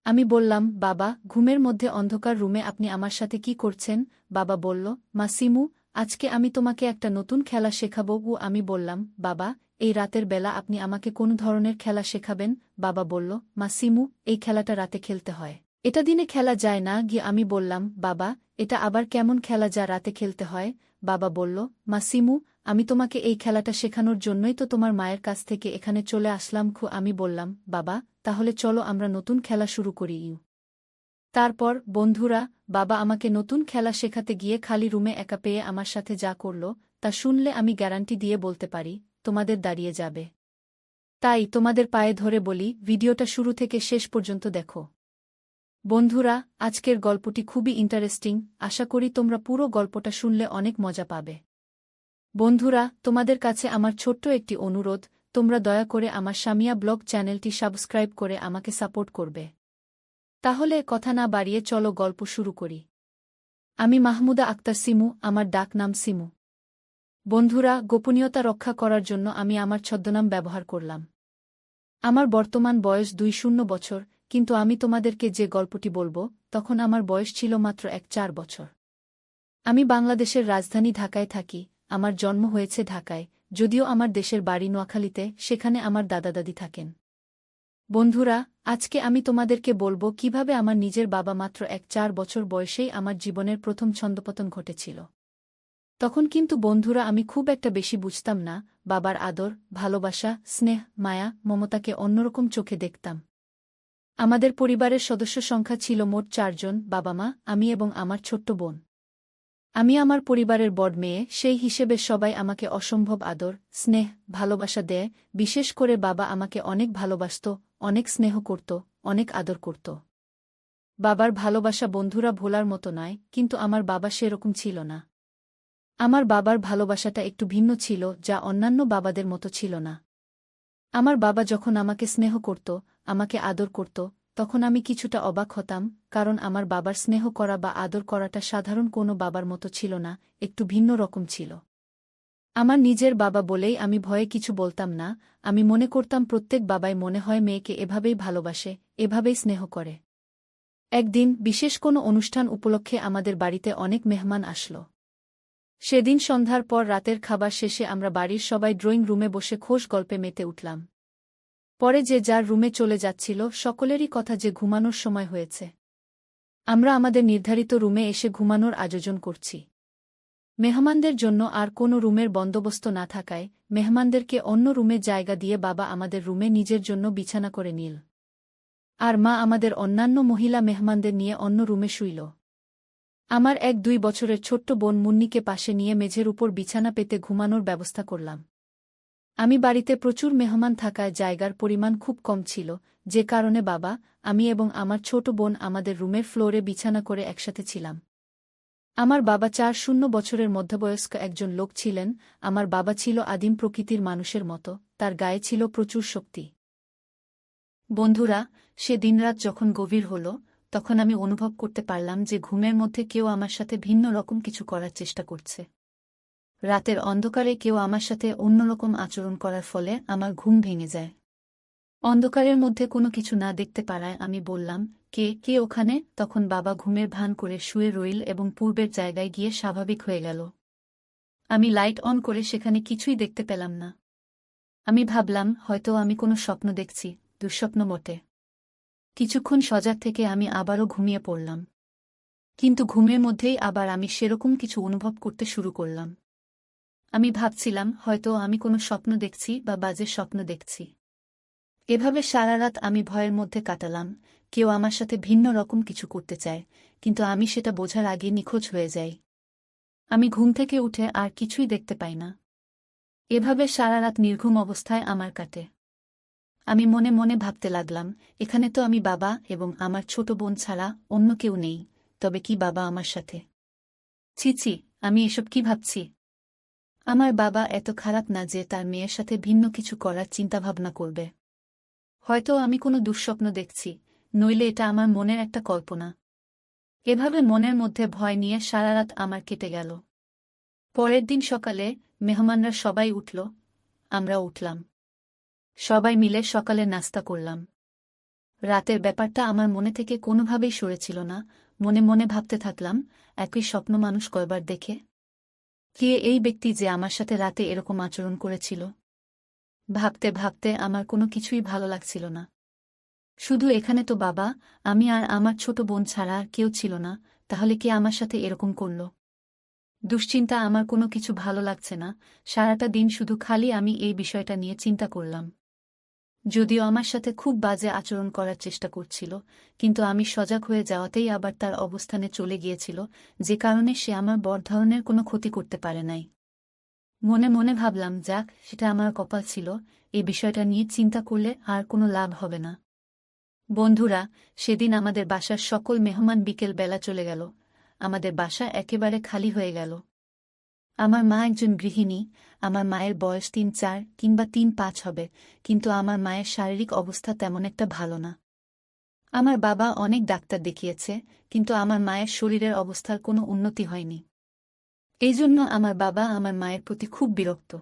আমি বললাম, বাবা, ঘুমের মধ্যে অন্ধকার রুমে আপনি আমার সাথে কি করছেন? বাবা বলল, মাসিমু, আজকে আমি তোমাকে একটা নতুন খেলা শেখাবো। আমি বললাম, বাবা, এই রাতের বেলা আপনি আমাকে কোন ধরনের খেলা শেখাবেন? বাবা বলল, মাসিমু, এই খেলাটা রাতে খেলতে হয়। এটা দিনে খেলা যায় না। আমি বললাম, বাবা, এটা আবার কেমন খেলা যা রাতে খেলতে হয়? বাবা বলল, মাসিমু, আমি তোমাকে এই খেলাটা শেখানোর জন্যই তো তোমার মায়ের কাছ থেকে এখানে চলে আসলাম। আমি বললাম, বাবা, তাহলে চলো আমরা নতুন খেলা শুরু করি। তারপর, বন্ধুরা, বাবা আমাকে নতুন খেলা শেখাতে গিয়ে খালি রুমে একা পেয়ে আমার সাথে যা করল, তা শুনলে আমি গ্যারান্টি দিয়ে বলতে পারি, তোমাদের দাঁড়িয়ে যাবে। তাই তোমাদের পায়ে ধরে বলি, ভিডিওটা শুরু থেকে শেষ পর্যন্ত দেখো। বন্ধুরা, আজকের গল্পটি খুবই ইন্টারেস্টিং, আশা করি তোমরা পুরো গল্পটা শুনলে অনেক মজা পাবে। বন্ধুরা, তোমাদের কাছে আমার ছোট্ট একটি অনুরোধ, তোমরা দয়া করে আমার সামিয়া ব্লগ চ্যানেলটি সাবস্ক্রাইব করে আমাকে সাপোর্ট করবে। তাহলে কথা না বাড়িয়ে চলো গল্প শুরু করি। আমি মাহমুদা আক্তার সিমু, আমার ডাক নাম সিমু। বন্ধুরা, গোপনীয়তা রক্ষা করার জন্য আমি আমার ছদ্মনাম ব্যবহার করলাম। আমার বর্তমান বয়স 20 বছর, কিন্তু আমি তোমাদেরকে যে গল্পটি বলবো, তখন আমার বয়স ছিল মাত্র 4 বছর। আমি বাংলাদেশের রাজধানী ঢাকায় থাকি, আমার জন্ম হয়েছে ঢাকায়, যদিও আমার দেশের বাড়ি নোয়াখালীতে, সেখানে আমার দাদা দাদি থাকেন। বন্ধুরা, আজকে আমি তোমাদেরকে বলবো কিভাবে আমার নিজের বাবা মাত্র 4 বছর বয়সেই আমার জীবনের প্রথম ছন্দপতন ঘটেছিল। তখন কিন্তু বন্ধুরা আমি খুব একটা বেশি বুঝতাম না, বাবার আদর, ভালোবাসা, স্নেহ, মায়া, মমতাকে অন্যরকম চোখে দেখতাম। আমাদের পরিবারের সদস্য সংখ্যা ছিল মোট 4 জন, বাবা মা, আমি এবং আমার ছোট্ট বোন। আমি আমার পরিবারের বড় মেয়ে, সেই হিসেবে সবাই আমাকে অসম্ভব আদর, স্নেহ, ভালোবাসা দেয়। বিশেষ করে বাবা আমাকে অনেক ভালোবাসত, অনেক স্নেহ করত, অনেক আদর করত। বাবার ভালোবাসা বন্ধুরা ভোলার মতো নয়, কিন্তু আমার বাবা সেরকম ছিল না। আমার বাবার ভালোবাসাটা একটু ভিন্ন ছিল, যা অন্যান্য বাবাদের মতো ছিল না। আমার বাবা যখন আমাকে স্নেহ করত, আমাকে আদর করত, তখন আমি কিছুটা অবাক হতাম, কারণ আমার বাবার স্নেহ করা বা আদর করাটা সাধারণ কোনো বাবার মতো ছিল না, একটু ভিন্ন রকম ছিল। আমার নিজের বাবা বলেই আমি ভয়ে কিছু বলতাম না, আমি মনে করতাম প্রত্যেক বাবাই মনে হয় মেয়েকে এভাবেই ভালোবাসে, এভাবেই স্নেহ করে। একদিন বিশেষ কোনো অনুষ্ঠান উপলক্ষে আমাদের বাড়িতে অনেক মেহমান আসল। সেদিন সন্ধ্যার পর রাতের খাবার শেষে আমরা বাড়ির সবাই ড্রয়িং রুমে বসে খোশ গল্পে মেতে উঠলাম। পরে যে যার রুমে চলে যাচ্ছিল, সকলেরই কথা যে ঘুমানোর সময় হয়েছে। আমরা আমাদের নির্ধারিত রুমে এসে ঘুমানোর আয়োজন করছি। মেহমানদের জন্য আর কোনো রুমের বন্দোবস্ত না থাকায় মেহমানদেরকে অন্য রুমে জায়গা দিয়ে বাবা আমাদের রুমে নিজের জন্য বিছানা করে নিল। আর মা আমাদের অন্যান্য মহিলা মেহমানদের নিয়ে অন্য রুমে শুইল। আমার 1-2 বছরের ছোট্ট বোন মুন্নিকে পাশে নিয়ে মেঝের উপর বিছানা পেতে ঘুমানোর ব্যবস্থা করলাম। আমি বাড়িতে প্রচুর মেহমান থাকায় জায়গার পরিমাণ খুব কম ছিল, যে কারণে বাবা, আমি এবং আমার ছোট বোন আমাদের রুমের ফ্লোরে বিছানা করে একসাথে ছিলাম। আমার বাবা 4 বছরের মধ্যবয়স্ক একজন লোক ছিলেন। আমার বাবা ছিল আদিম প্রকৃতির মানুষের মতো, তার গায়ে ছিল প্রচুর শক্তি। বন্ধুরা, সে দিনরাত যখন গভীর হল, তখন আমি অনুভব করতে পারলাম যে ঘুমের মধ্যে কেউ আমার সাথে ভিন্ন রকম কিছু করার চেষ্টা করছে। রাতের অন্ধকারে কেউ আমার সাথে অন্যরকম আচরণ করার ফলে আমার ঘুম ভেঙে যায়। অন্ধকারের মধ্যে কোনো কিছু না দেখতে পারায় আমি বললাম, কে কে ওখানে? তখন বাবা ঘুমের ভান করে শুয়ে রইল এবং পূর্বের জায়গায় গিয়ে স্বাভাবিক হয়ে গেল। আমি লাইট অন করে সেখানে কিছুই দেখতে পেলাম না। আমি ভাবলাম হয়তো আমি কোনো স্বপ্ন দেখছি, দুঃস্বপ্ন বটে। কিছুক্ষণ সজাগ থেকে আমি আবারও ঘুমিয়ে পড়লাম। কিন্তু ঘুমের মধ্যেই আবার আমি সেরকম কিছু অনুভব করতে শুরু করলাম। আমি ভাবছিলাম হয়তো আমি কোনো স্বপ্ন দেখছি বা বাজে স্বপ্ন দেখছি। এভাবে সারা রাত আমি ভয়ের মধ্যে কাটালাম, কেউ আমার সাথে ভিন্ন রকম কিছু করতে চায়, কিন্তু আমি সেটা বোঝার আগে নিখোঁজ হয়ে যাই। আমি ঘুম থেকে উঠে আর কিছুই দেখতে পাই না। এভাবে সারা রাত নির্ঘুম অবস্থায় আমার কাটে। আমি মনে মনে ভাবতে লাগলাম, এখানে তো আমি বাবা এবং আমার ছোট বোন ছাড়া অন্য কেউ নেই, তবে কি বাবা আমার সাথে? ছি ছি, আমি এসব কি ভাবছি? আমার বাবা এত খারাপ না যে তার মেয়ের সাথে ভিন্ন কিছু করার চিন্তাভাবনা করবে। হয়তো আমি কোনো দুঃস্বপ্ন দেখছি, নইলে এটা আমার মনের একটা কল্পনা। এভাবে মনের মধ্যে ভয় নিয়ে সারা রাত আমার কেটে গেল। পরের দিন সকালে মেহমানরা সবাই উঠল, আমরা উঠলাম। সবাই মিলে সকালে নাস্তা করলাম। রাতের ব্যাপারটা আমার মনে থেকে কোনোভাবেই সরেছিল না। মনে মনে ভাবতে থাকলাম, একই স্বপ্ন মানুষ কয়বার দেখে? কে এই ব্যক্তি যে আমার সাথে রাতে এরকম আচরণ করেছিল? ভাবতে ভাবতে আমার কোনো কিছুই ভালো লাগছিল না। শুধু এখানে তো বাবা, আমি আর আমার ছোট বোন ছাড়া আর কেউ ছিল না, তাহলে কে আমার সাথে এরকম করল? দুশ্চিন্তা, আমার কোনো কিছু ভালো লাগছে না। সারাটা দিন শুধু খালি আমি এই বিষয়টা নিয়ে চিন্তা করলাম। যদিও আমার সাথে খুব বাজে আচরণ করার চেষ্টা করছিল, কিন্তু আমি সজাগ হয়ে যাওয়াতেই আবার তার অবস্থানে চলে গিয়েছিল, যে কারণে সে আমার বড় ধরনের কোনো ক্ষতি করতে পারে নাই। মনে মনে ভাবলাম, যাক, সেটা আমার কপাল ছিল, এই বিষয়টা নিয়ে চিন্তা করলে আর কোনো লাভ হবে না। বন্ধুরা, সেদিন আমাদের বাসার সকল মেহমান বিকেল বেলা চলে গেল। আমাদের বাসা একেবারে খালি হয়ে গেল। আমার মা একজন গৃহিণী। আমার মায়ের বয়স ৩-৪ কিংবা ৩-৫ হবে, কিন্তু আমার মায়ের শারীরিক অবস্থা তেমন একটা ভালো না। আমার বাবা অনেক ডাক্তার দেখিয়েছে, কিন্তু আমার মায়ের শরীরের অবস্থার কোনো উন্নতি হয়নি। এই জন্য আমার বাবা আমার মায়ের প্রতি খুব বিরক্ত।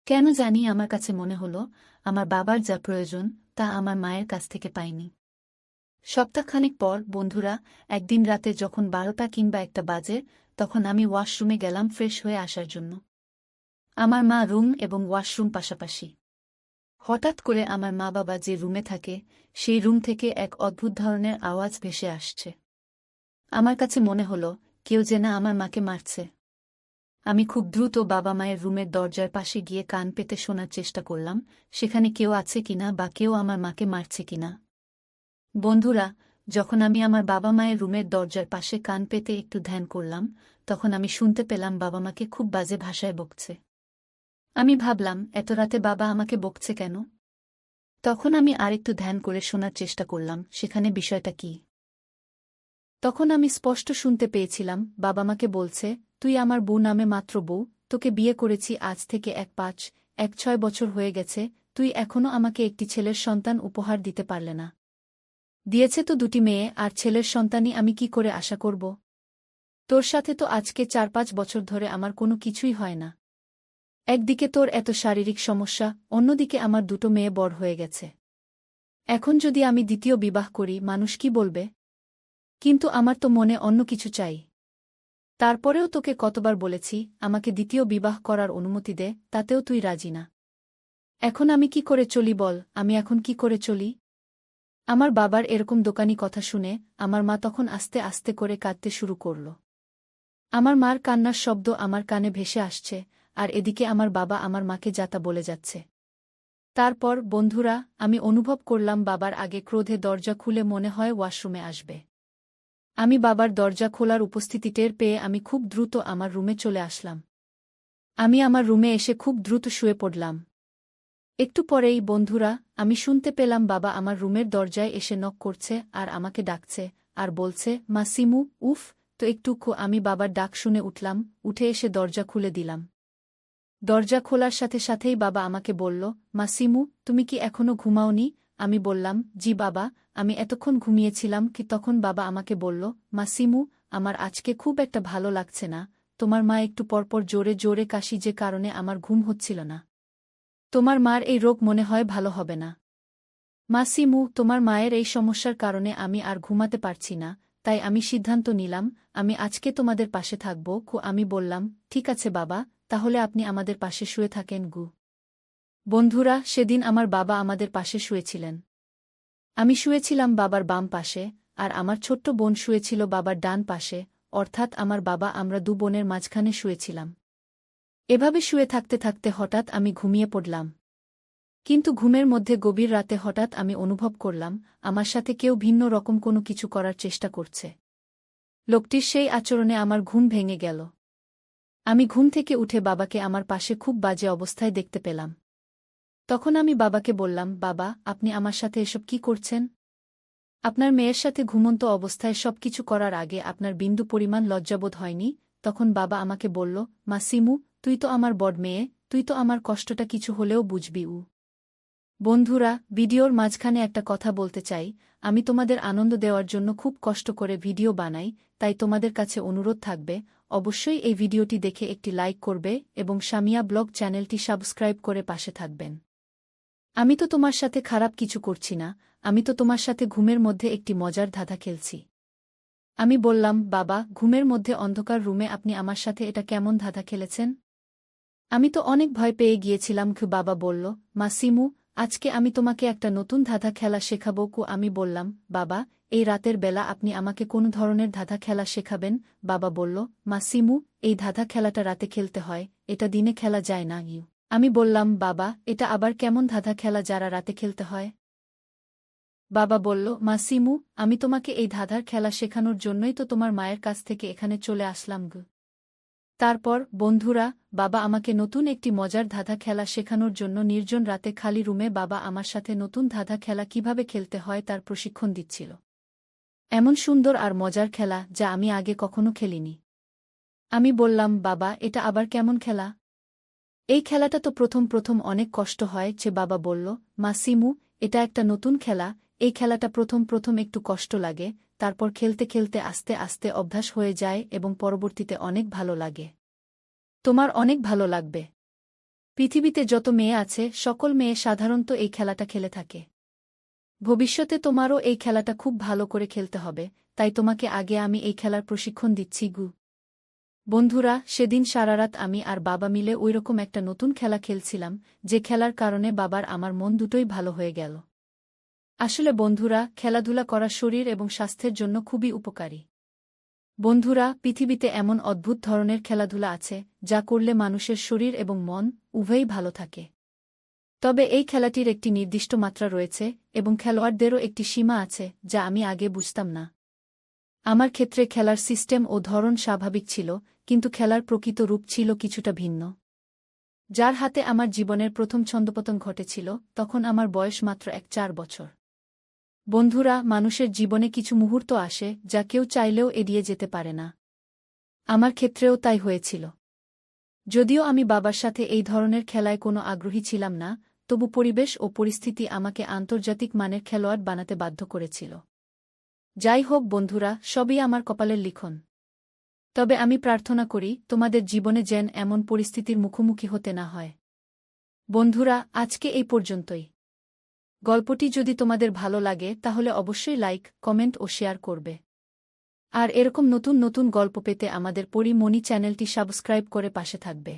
কেন জানি আমার কাছে মনে হলো, আমার বাবার যা প্রয়োজন তা আমার মায়ের কাছ থেকে পাইনি। সপ্তাহখানেক পর, বন্ধুরা, একদিন রাতে যখন ১২টা কিংবা ১টা বাজে, তখন আমি ওয়াশরুমে গেলাম ফ্রেশ হয়ে আসার জন্য। আমার মা রুম এবং ওয়াশরুম পাশাপাশি। হঠাৎ করে আমার মা বাবা যে রুমে থাকে, সেই রুম থেকে এক অদ্ভুত ধরনের আওয়াজ ভেসে আসছে। আমার কাছে মনে হলো, কেউ যেন আমার মাকে মারছে। আমি খুব দ্রুত বাবা মায়ের রুমের দরজার পাশে গিয়ে কান পেতে শোনার চেষ্টা করলাম, সেখানে কেউ আছে কিনা বা কেউ আমার মাকে মারছে কিনা। বন্ধুরা, যখন আমি আমার বাবা মায়ের রুমের দরজার পাশে কান পেতে একটু ধ্যান করলাম, তখন আমি শুনতে পেলাম বাবা মাকে খুব বাজে ভাষায় বকছে। আমি ভাবলাম, এত রাতে বাবা আমাকে বকছে কেন? তখন আমি আরেকটু ধ্যান করে শোনার চেষ্টা করলাম, সেখানে বিষয়টা কি। তখন আমি স্পষ্ট শুনতে পেয়েছিলাম, বাবা মাকে বলছে, তুই আমার বউ, নামে মাত্র বউ, তোকে বিয়ে করেছি আজ থেকে ১-৫-১-৬ বছর হয়ে গেছে, তুই এখনও আমাকে একটি ছেলের সন্তান উপহার দিতে পারলে না। দিয়েছে তো ২টি মেয়ে, আর ছেলের সন্তানই আমি কি করে আশা করব? তোর সাথে তো আজকে ৪-৫ বছর ধরে আমার কোনো কিছুই হয় না। একদিকে তোর এত শারীরিক সমস্যা, অন্যদিকে আমার ২টো মেয়ে বড় হয়ে গেছে। এখন যদি আমি দ্বিতীয় বিবাহ করি, মানুষ কি বলবে? কিন্তু আমার তো মনে অন্য কিছু চাই। তারপরেও তোকে কতবার বলেছি, আমাকে দ্বিতীয় বিবাহ করার অনুমতি দে, তাতেও তুই রাজি না। এখন আমি কি করে চলি বল, আমি এখন কি করে চলি? আমার বাবার এরকম দোকানি কথা শুনে আমার মা তখন আস্তে আস্তে করে কাঁদতে শুরু করল। আমার মার কান্নার শব্দ আমার কানে ভেসে আসছে, আর এদিকে আমার বাবা আমার মাকে যাতা বলে যাচ্ছে। তারপর, বন্ধুরা, আমি অনুভব করলাম বাবার আগে ক্রোধে দরজা খুলে মনে হয় ওয়াশরুমে আসবে। আমি বাবার দরজা খোলার উপস্থিতি টের পেয়ে আমি খুব দ্রুত আমার রুমে চলে আসলাম। আমি আমার রুমে এসে খুব দ্রুত শুয়ে পড়লাম। একটু পরেই, বন্ধুরা, আমি শুনতে পেলাম বাবা আমার রুমের দরজায় এসে নক করছে আর আমাকে ডাকছে, আর বলছে, মা সিমু, উফ। তো একটুকু আমি বাবার ডাক শুনে উঠলাম, উঠে এসে দরজা খুলে দিলাম। দরজা খোলার সাথে সাথেই বাবা আমাকে বলল, মা সিমু, তুমি কি এখনো ঘুমাওনি? আমি বললাম, জি বাবা, আমি এতক্ষণ ঘুমিয়েছিলাম। কি তখন বাবা আমাকে বলল, মা সিমু, আমার আজকে খুব একটা ভালো লাগছে না। তোমার মা একটু পরপর জোরে জোরে কাশি, যে কারণে আমার ঘুম হচ্ছিল না। তোমার মার এই রোগ মনে হয় ভালো হবে না। মা সিমু, তোমার মায়ের এই সমস্যার কারণে আমি আর ঘুমাতে পারছি না, তাই আমি সিদ্ধান্ত নিলাম, আমি আজকে তোমাদের পাশে থাকব। আমি বললাম, ঠিক আছে বাবা, তাহলে আপনি আমাদের পাশে শুয়ে থাকেন গু। বন্ধুরা, সেদিন আমার বাবা আমাদের পাশে শুয়েছিলেন। আমি শুয়েছিলাম বাবার বাম পাশে, আর আমার ছোট্ট বোন শুয়েছিল বাবার ডান পাশে, অর্থাৎ আমার বাবা, আমরা ২ বোনের মাঝখানে শুয়েছিলাম। এভাবে শুয়ে থাকতে থাকতে হঠাৎ আমি ঘুমিয়ে পড়লাম। কিন্তু ঘুমের মধ্যে গভীর রাতে হঠাৎ আমি অনুভব করলাম, আমার সাথে কেউ ভিন্ন রকম কোনো কিছু করার চেষ্টা করছে। লোকটির সেই আচরণে আমার ঘুম ভেঙে গেল। আমি ঘুম থেকে উঠে বাবাকে আমার পাশে খুব বাজে অবস্থায় দেখতে পেলাম। তখন আমি বাবাকে বললাম, বাবা, আপনি আমার সাথে এসব কি করছেন? আপনার মেয়ের সাথে ঘুমন্ত অবস্থায় সবকিছু করার আগে আপনার বিন্দু পরিমাণ লজ্জাবোধ হয়নি? তখন বাবা আমাকে বলল, মা সিমু, তুই তো আমার বড় মেয়ে, তুই তো আমার কষ্টটা কিছু হলেও বুঝবি। বন্ধুরা, ভিডিওর মাঝখানে একটা কথা বলতে চাই, আমি তোমাদের আনন্দ দেওয়ার জন্য খুব কষ্ট করে ভিডিও বানাই, তাই তোমাদের কাছে অনুরোধ থাকবে, অবশ্যই এই ভিডিওটি দেখে একটি লাইক করবে এবং সামিয়া ব্লগ চ্যানেলটি সাবস্ক্রাইব করে পাশে থাকবেন। আমি তো তোমার সাথে খারাপ কিছু করছি না, আমি তো তোমার সাথে ঘুমের মধ্যে একটি মজার ধাঁধা খেলছি। আমি বললাম, বাবা, ঘুমের মধ্যে অন্ধকার রুমে আপনি আমার সাথে এটা কেমন ধাঁধা খেলেছেন? আমি তো অনেক ভয় পেয়ে গিয়েছিলাম। বাবা বলল, মা সিমু, আজকে আমি তোমাকে একটা নতুন ধাঁধা খেলা শেখাবো। আমি বললাম, বাবা, এই রাতের বেলা আপনি আমাকে কোন ধরনের ধাঁধা খেলা শেখাবেন? বাবা বলল, মা সিমু, এই ধাঁধা খেলাটা রাতে খেলতে হয়, এটা দিনে খেলা যায় না। আমি বললাম, বাবা, এটা আবার কেমন ধাঁধা খেলা যারা রাতে খেলতে হয়? বাবা বলল, মা সিমু, আমি তোমাকে এই ধাঁধার খেলা শেখানোর জন্যই তো তোমার মায়ের কাছ থেকে এখানে চলে আসলাম। তারপর, বন্ধুরা, বাবা আমাকে নতুন একটি মজার ধাঁধা খেলা শেখানোর জন্য নির্জন রাতে খালি রুমে বাবা আমার সাথে নতুন ধাঁধা খেলা কিভাবে খেলতে হয় তার প্রশিক্ষণ দিচ্ছিল। এমন সুন্দর আর মজার খেলা যা আমি আগে কখনো খেলিনি। আমি বললাম, বাবা, এটা আবার কেমন খেলা? এই খেলাটা তো প্রথম প্রথম অনেক কষ্ট হয়। বাবা বলল, মা সিমু, এটা একটা নতুন খেলা, এই খেলাটা প্রথম প্রথম একটু কষ্ট লাগে, তারপর খেলতে খেলতে আস্তে আস্তে অভ্যাস হয়ে যায় এবং পরবর্তীতে অনেক ভালো লাগে। তোমার অনেক ভালো লাগবে। পৃথিবীতে যত মেয়ে আছে সকল মেয়ে সাধারণত এই খেলাটা খেলে থাকে। ভবিষ্যতে তোমারও এই খেলাটা খুব ভালো করে খেলতে হবে, তাই তোমাকে আগে আমি এই খেলার প্রশিক্ষণ দিচ্ছি। বন্ধুরা, সেদিন সারারাত আমি আর বাবা মিলে ওইরকম একটা নতুন খেলা খেলছিলাম, যে খেলার কারণে বাবার আমার মন দুটোই ভালো হয়ে গেল। আসলে বন্ধুরা, খেলাধুলা করা শরীর এবং স্বাস্থ্যের জন্য খুবই উপকারী। বন্ধুরা, পৃথিবীতে এমন অদ্ভুত ধরনের খেলাধুলা আছে যা করলে মানুষের শরীর এবং মন উভয়ই ভালো থাকে। তবে এই খেলাটির একটি নির্দিষ্ট মাত্রা রয়েছে এবং খেলোয়াড়দেরও একটি সীমা আছে যা আমি আগে বুঝতাম না। আমার ক্ষেত্রে খেলার সিস্টেম ও ধরন স্বাভাবিক ছিল, কিন্তু খেলার প্রকৃত রূপ ছিল কিছুটা ভিন্ন। যার হাতে আমার জীবনের প্রথম ছন্দপতন ঘটেছিল তখন আমার বয়স মাত্র 4 বছর। বন্ধুরা, মানুষের জীবনে কিছু মুহূর্ত আসে যা কেউ চাইলেও এড়িয়ে যেতে পারে না। আমার ক্ষেত্রেও তাই হয়েছিল। যদিও আমি বাবার সাথে এই ধরনের খেলায় কোনো আগ্রহী ছিলাম না, তবু পরিবেশ ও পরিস্থিতি আমাকে আন্তর্জাতিক মানের খেলোয়াড় বানাতে বাধ্য করেছিল। যাই হোক বন্ধুরা, সবই আমার কপালের লিখন। তবে আমি প্রার্থনা করি তোমাদের জীবনে যেন এমন পরিস্থিতির মুখোমুখি হতে না হয়। বন্ধুরা, আজকে এই পর্যন্তই। গল্পটি যদি তোমাদের ভালো লাগে তাহলে অবশ্যই লাইক, কমেন্ট ও শেয়ার করবে। আর এরকম নতুন নতুন গল্প পেতে আমাদের পরি মনি চ্যানেলটি সাবস্ক্রাইব করে পাশে থাকবে।